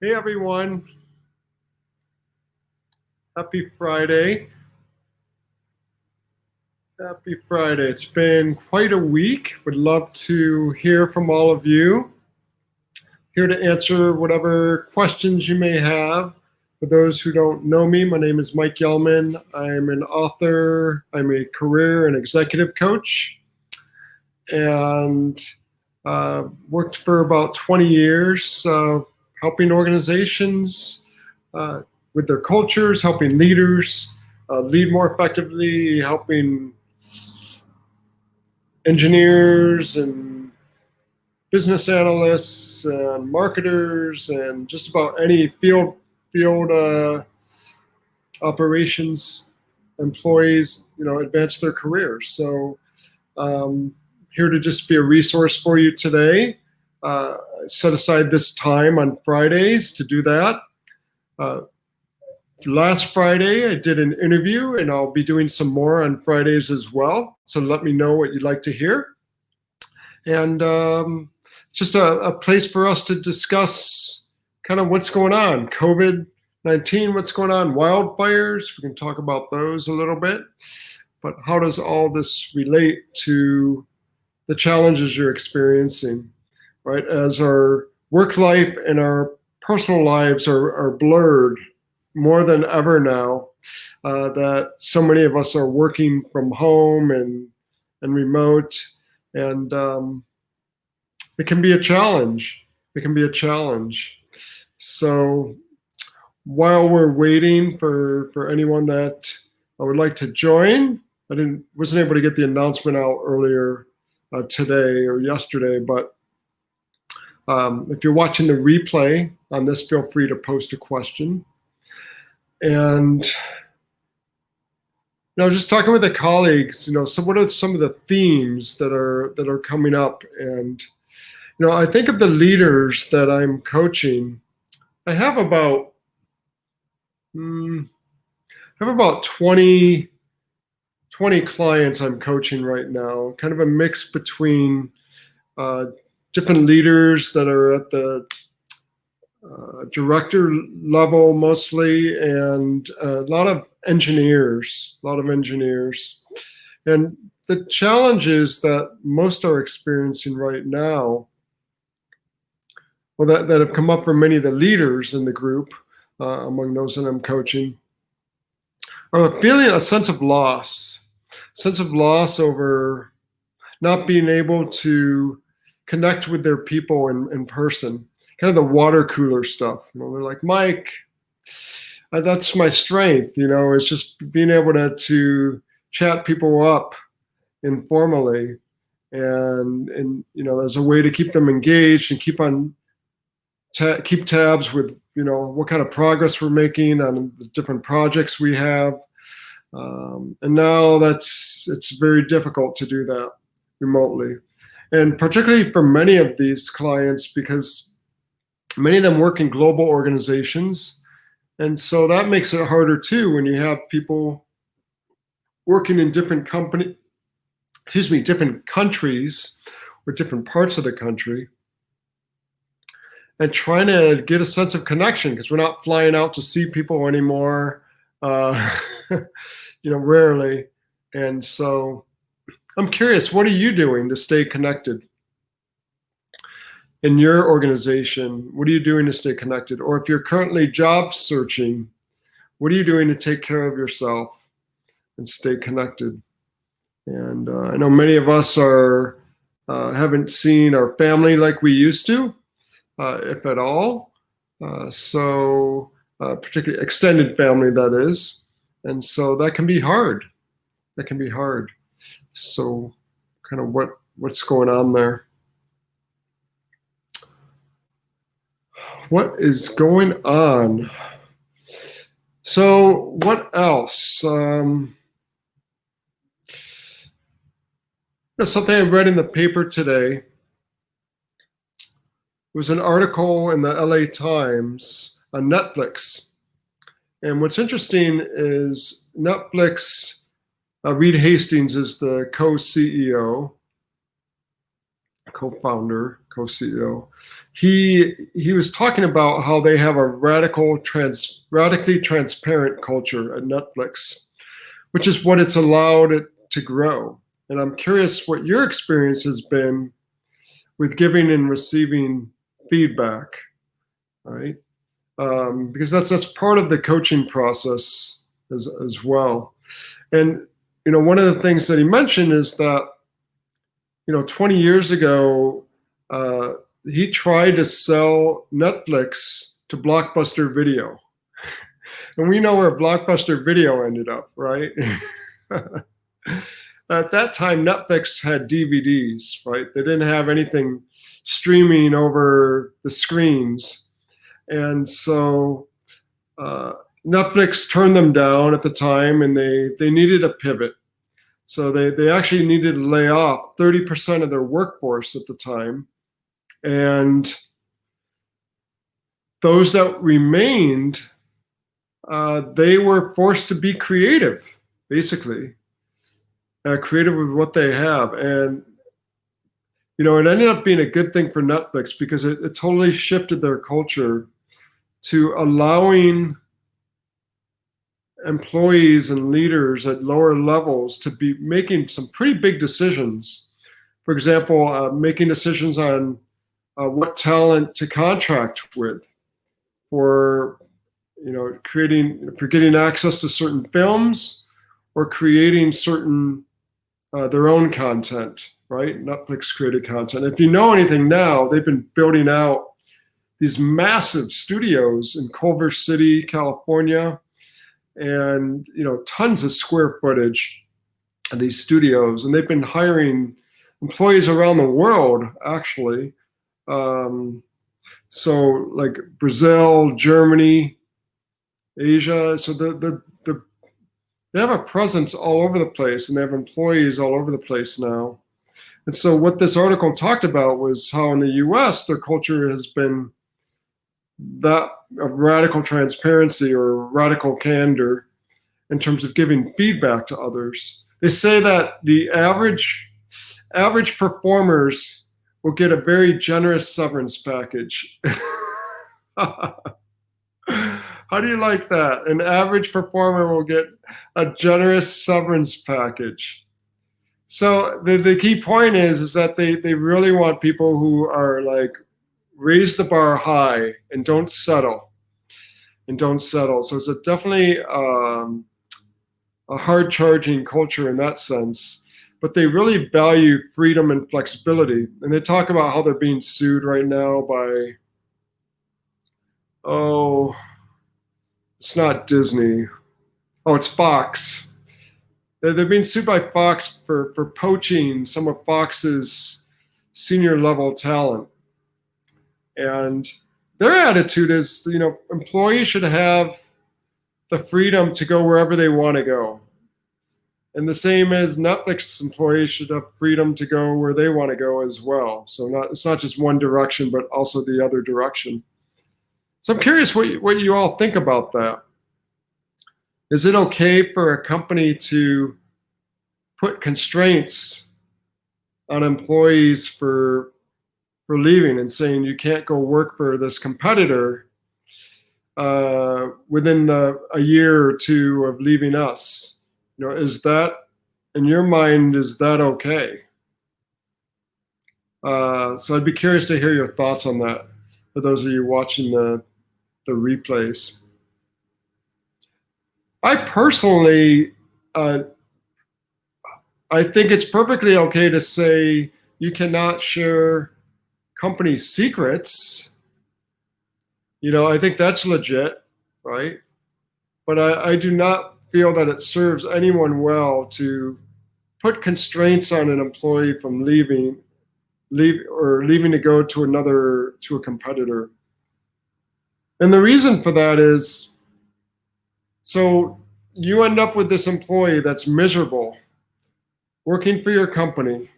Hey everyone, happy Friday. Happy Friday. It's been quite a week. Would love to hear from all of you. Here to answer whatever questions you may have. For those who don't know me, my name is Mike Yellman. I'm an author, I'm a career and executive coach, and worked for about 20 years helping organizations with their cultures, helping leaders lead more effectively, helping engineers and business analysts and marketers and just about any field operations employees, advance their careers. So here to just be a resource for you today. Set aside this time on Fridays to do that. Last Friday, I did an interview, and I'll be doing some more on Fridays as well. So let me know what you'd like to hear. And it's just a place for us to discuss kind of what's going on. COVID-19, what's going on, wildfires. We can talk about those a little bit. But how does all this relate to the challenges you're experiencing, right? As our work life and our personal lives are blurred more than ever now, that so many of us are working from home and remote, and it can be a challenge. It can be a challenge. So while we're waiting for anyone that I would like to join, wasn't able to get the announcement out earlier today or yesterday, but if you're watching the replay on this, feel free to post a question. And just talking with the colleagues, so what are some of the themes that are coming up? And I think of the leaders that I'm coaching. I have about 20 clients I'm coaching right now, kind of a mix between different leaders that are at the director level mostly, and a lot of engineers. And the challenges that most are experiencing right now, well, that have come up for many of the leaders in the group, among those that I'm coaching, are feeling a sense of loss over not being able to connect with their people in person, kind of the water cooler stuff. They're like, Mike, that's my strength, it's just being able to chat people up informally, and there's a way to keep them engaged and keep tabs with what kind of progress we're making on the different projects we have. And now it's very difficult to do that remotely. And particularly for many of these clients, because many of them work in global organizations. And so that makes it harder too when you have people working in different countries or different parts of the country, and trying to get a sense of connection, because we're not flying out to see people anymore, rarely. And so I'm curious, what are you doing to stay connected in your organization? What are you doing to stay connected? Or if you're currently job searching, what are you doing to take care of yourself and stay connected? And I know many of us haven't seen our family like we used to, if at all. So particularly extended family, that is. And so that can be hard. So kind of what's going on there? What is going on? So what else? Something I read in the paper today. It was an article in the LA Times on Netflix. And what's interesting is Netflix, Reed Hastings is the co-CEO, co-founder, co-CEO. He was talking about how they have a radically transparent culture at Netflix, which is what it's allowed it to grow. And I'm curious what your experience has been with giving and receiving feedback, right? Because that's part of the coaching process as well. And one of the things that he mentioned is that 20 years ago, he tried to sell Netflix to Blockbuster Video. And we know where Blockbuster Video ended up, right? At that time, Netflix had DVDs, right? They didn't have anything streaming over the screens. And so Netflix turned them down at the time, and they needed a pivot. So they actually needed to lay off 30% of their workforce at the time. And those that remained, they were forced to be creative, basically. Creative with what they have. And, it ended up being a good thing for Netflix because it totally shifted their culture to allowing employees and leaders at lower levels to be making some pretty big decisions. For example, making decisions on what talent to contract with for getting access to certain films or creating certain their own content, right? Netflix created content. If you know anything now, they've been building out these massive studios in Culver City, California, and tons of square footage of these studios. And they've been hiring employees around the world, actually. So like Brazil, Germany, Asia. So they have a presence all over the place, and they have employees all over the place now. And so what this article talked about was how in the US, their culture has been that of radical transparency or radical candor in terms of giving feedback to others. They say that the average performers will get a very generous severance package. How do you like that? An average performer will get a generous severance package. So the key point is that they really want people who are like, raise the bar high and don't settle. So it's definitely a hard charging culture in that sense, but they really value freedom and flexibility. And they talk about how they're being sued right now by, it's not Disney. It's Fox. They're being sued by Fox for poaching some of Fox's senior level talent. And their attitude is, employees should have the freedom to go wherever they want to go. And the same as Netflix employees should have freedom to go where they want to go as well. So it's not just one direction, but also the other direction. So I'm curious what you all think about that. Is it okay for a company to put constraints on employees for leaving and saying you can't go work for this competitor within a year or two of leaving us? Is that, in your mind, is that okay? So I'd be curious to hear your thoughts on that for those of you watching the replays. I personally, I think it's perfectly okay to say you cannot share company secrets. I think that's legit, right? But I do not feel that it serves anyone well to put constraints on an employee from leaving to go to a competitor. And the reason for that is, so you end up with this employee that's miserable, working for your company,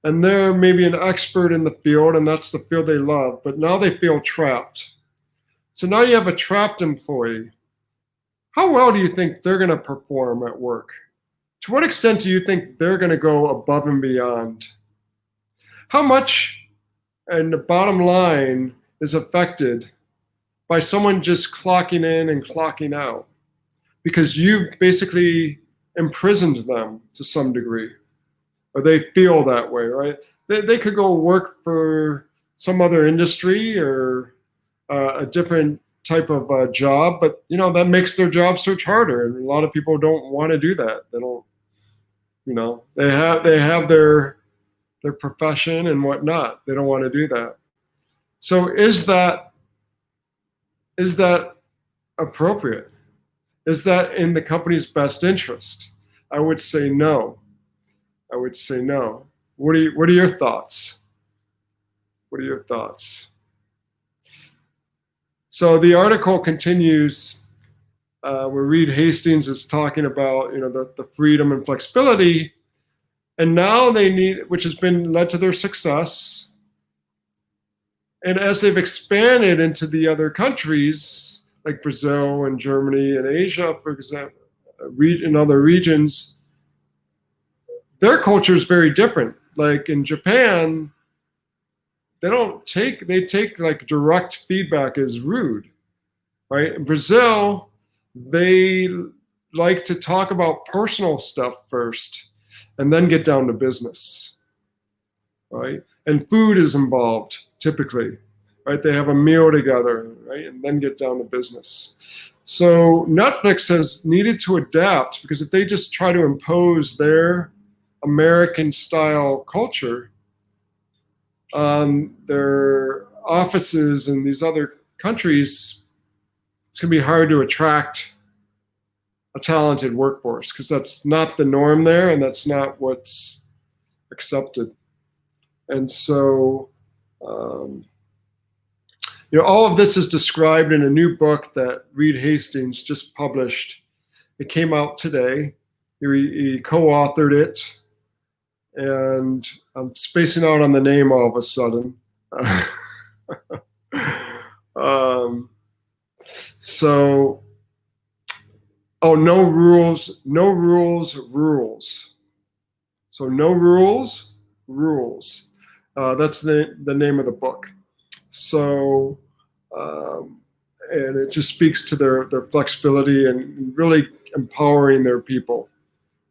and they're maybe an expert in the field, and that's the field they love, but now they feel trapped. So now you have a trapped employee. How well do you think they're going to perform at work? To what extent do you think they're going to go above and beyond? How much and the bottom line is affected by someone just clocking in and clocking out, because you've basically imprisoned them to some degree, or they feel that way, right? They could go work for some other industry or a different type of job, but that makes their job search harder, and a lot of people don't want to do that. They don't, they have their profession and whatnot. They don't want to do that. So is that appropriate? Is that in the company's best interest? I would say no. I would say no. What are your thoughts? What are your thoughts? So the article continues, where Reed Hastings is talking about the freedom and flexibility, and now they need, which has been led to their success. And as they've expanded into the other countries, like Brazil and Germany and Asia, for example, in other regions, their culture is very different. Like in Japan, they take like direct feedback as rude, right? In Brazil, they like to talk about personal stuff first and then get down to business, right? And food is involved typically, right? They have a meal together, right? And then get down to business. So Netflix has needed to adapt, because if they just try to impose their American style culture on their offices in these other countries, it's going to be hard to attract a talented workforce, because that's not the norm there, and that's not what's accepted. And so, all of this is described in a new book that Reed Hastings just published. It came out today. He co-authored it, and I'm spacing out on the name all of a sudden. No rules, rules. So no rules, rules. That's the name of the book. So, and it just speaks to their flexibility and really empowering their people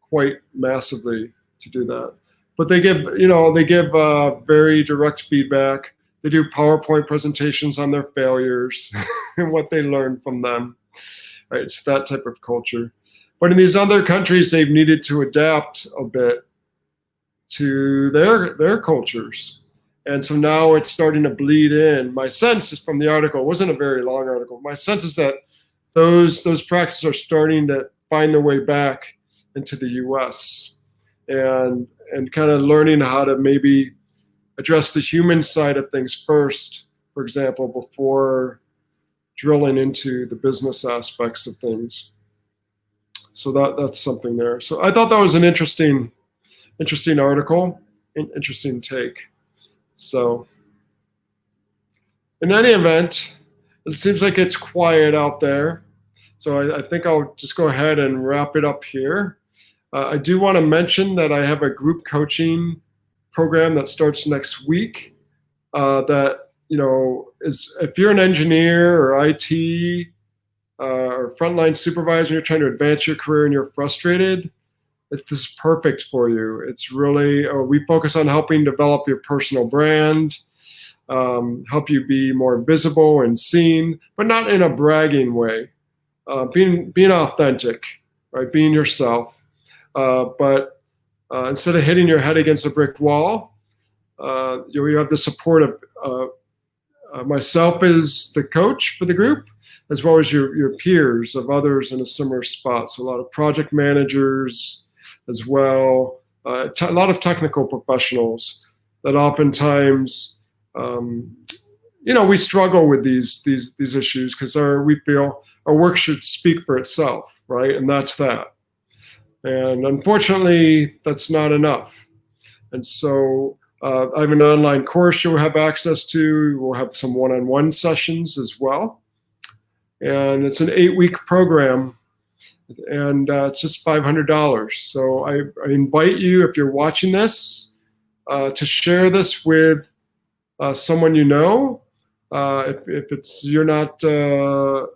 quite massively to do that. But they give very direct feedback. They do PowerPoint presentations on their failures and what they learned from them. Right, it's that type of culture. But in these other countries, they've needed to adapt a bit to their cultures. And so now it's starting to bleed in. My sense is from the article, it wasn't a very long article. My sense is that those practices are starting to find their way back into the US, and kind of learning how to maybe address the human side of things first, for example, before drilling into the business aspects of things. So that's something there. So I thought that was an interesting article, interesting take. So in any event, it seems like it's quiet out there. So I think I'll just go ahead and wrap it up here. I do want to mention that I have a group coaching program that starts next week. That is, if you're an engineer or IT or frontline supervisor, you're trying to advance your career and you're frustrated, this is perfect for you. It's really, we focus on helping develop your personal brand, help you be more visible and seen, but not in a bragging way. Being authentic, right? Being yourself. But instead of hitting your head against a brick wall, you have the support of myself as the coach for the group, as well as your peers of others in a similar spot. So a lot of project managers as well, a lot of technical professionals that oftentimes, we struggle with these issues because we feel our work should speak for itself, right? And that's that. And unfortunately, that's not enough. And so I have an online course you'll have access to. We'll have some one-on-one sessions as well. And it's an 8-week program, and it's just $500. So I invite you, if you're watching this, to share this with someone you know. If it's you're not the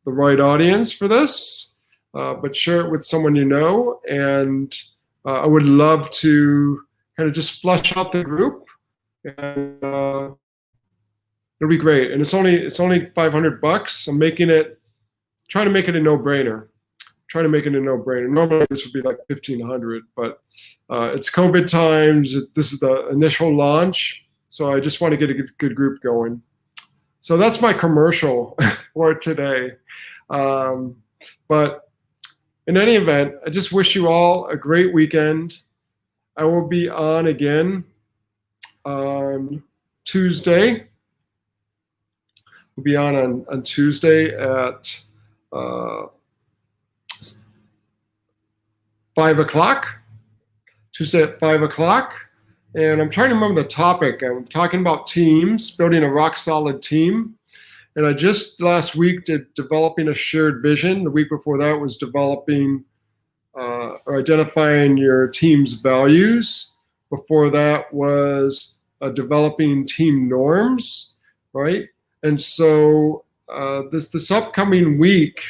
right audience for this, but share it with someone you know. And I would love to kind of just flush out the group, and it'll be great. And it's only $500. I'm trying to make it a no-brainer. Normally this would be like 1,500, but it's COVID times. This is the initial launch, so I just want to get a good group going. So that's my commercial for today. But in any event, I just wish you all a great weekend. I will be on again on Tuesday. We'll be on Tuesday at 5 o'clock. Tuesday at 5 o'clock. And I'm trying to remember the topic. I'm talking about teams, building a rock solid team. And I just last week did developing a shared vision. The week before that was developing or identifying your team's values. Before that was developing team norms, right? And so this upcoming week,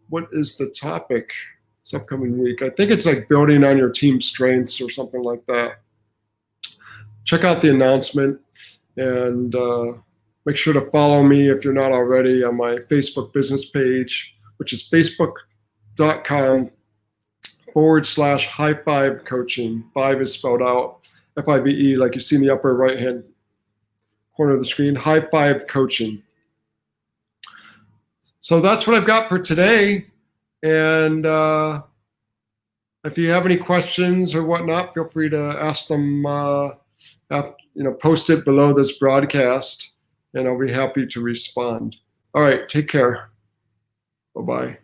what is the topic? This upcoming week, I think it's like building on your team strengths or something like that. Check out the announcement, and make sure to follow me if you're not already on my Facebook business page, which is facebook.com/high five coaching. 5 is spelled out FIVE, like you see in the upper right hand corner of the screen. High Five Coaching. So that's what I've got for today. And if you have any questions or whatnot, feel free to ask them. Post it below this broadcast, and I'll be happy to respond. All right, take care. Bye-bye.